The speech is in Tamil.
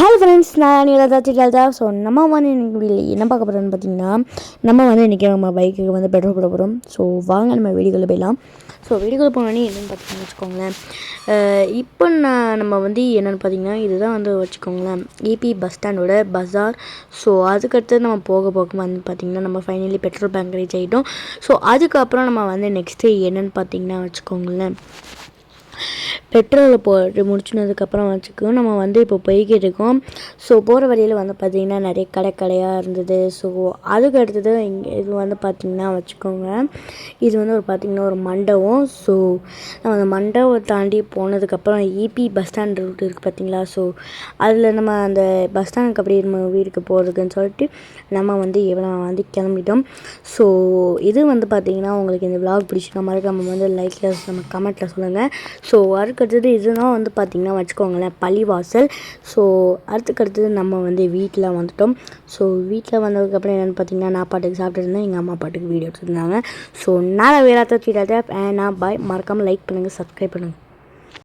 ஹலோ ஃப்ரெண்ட்ஸ், நான் நீலதா. ஸோ நம்ம வந்து இன்றைக்கி என்ன பார்க்க போகிறோம்னு பார்த்தீங்கன்னா, நம்ம வந்து இன்றைக்கி நம்ம பைக்குக்கு வந்து பெட்ரோல் போட போகிறோம். ஸோ வாங்க நம்ம வீடியோக்குள்ளே போயிடலாம். ஸோ வீடியோக்குள்ளே போனோன்னே என்னென்னு பார்த்தீங்கன்னு வச்சுக்கோங்களேன், இப்போ நம்ம வந்து என்னென்னு பார்த்தீங்கன்னா, இதுதான் வந்து வச்சுக்கோங்களேன் ஈபி பஸ் ஸ்டாண்டோட பஸார். ஸோ அதுக்கடுத்து நம்ம போக வந்து பார்த்திங்கன்னா, நம்ம ஃபைனலி பெட்ரோல் பேங்க் ரீச் ஆகிட்டோம். ஸோ அதுக்கப்புறம் நம்ம வந்து நெக்ஸ்ட்டு என்னென்னு பார்த்தீங்கன்னா வச்சுக்கோங்களேன், பெட்ரோலை போட்டு முடிச்சுனதுக்கப்புறம் வச்சுக்கோங்க நம்ம வந்து இப்போ போய்கிட்டு இருக்கோம். ஸோ போகிற வழியில் வந்து பார்த்திங்கன்னா நிறைய கடையாக இருந்தது. ஸோ அதுக்கு அடுத்தது இங்கே இது வந்து பார்த்திங்கன்னா வச்சுக்கோங்க, இது வந்து பார்த்திங்கன்னா ஒரு மண்டபம். ஸோ நம்ம அந்த மண்டபம் தாண்டி போனதுக்கப்புறம் ஈபி பஸ் ஸ்டாண்ட் ரூட் இருக்குது பார்த்திங்களா. ஸோ அதில் நம்ம அந்த பஸ் ஸ்டாண்டுக்கு அப்படியே நம்ம வீட்டுக்கு போகிறதுக்குன்னு சொல்லிட்டு நம்ம வந்து இவ்வளோ வந்து கிளம்பிட்டோம். ஸோ இது வந்து பார்த்திங்கன்னா உங்களுக்கு இந்த விளாக் பிடிச்சிருக்க மாதிரி நம்ம வந்து லைக்கில் நம்ம கமெண்ட்டில் சொல்லுங்கள். ஸோ அதுக்கடுத்தது இதுதான் வந்து பார்த்திங்கன்னா வச்சுக்கோங்களேன் பள்ளிவாசல். ஸோ அடுத்தது நம்ம வந்து வீட்டில் வந்துட்டோம். ஸோ வீட்டில் வந்ததுக்கப்புறம் என்னென்னு பார்த்தீங்கன்னா, நான் பாட்டுக்கு சாப்பிட்டு இருந்தேன், எங்கள் அம்மா பாட்டுக்கு வீடியோ எடுத்துருந்தாங்க. ஸோ நான் வேறு நான் பாய். மறக்காமல் லைக் பண்ணுங்கள், சப்ஸ்கிரைப் பண்ணுங்கள்.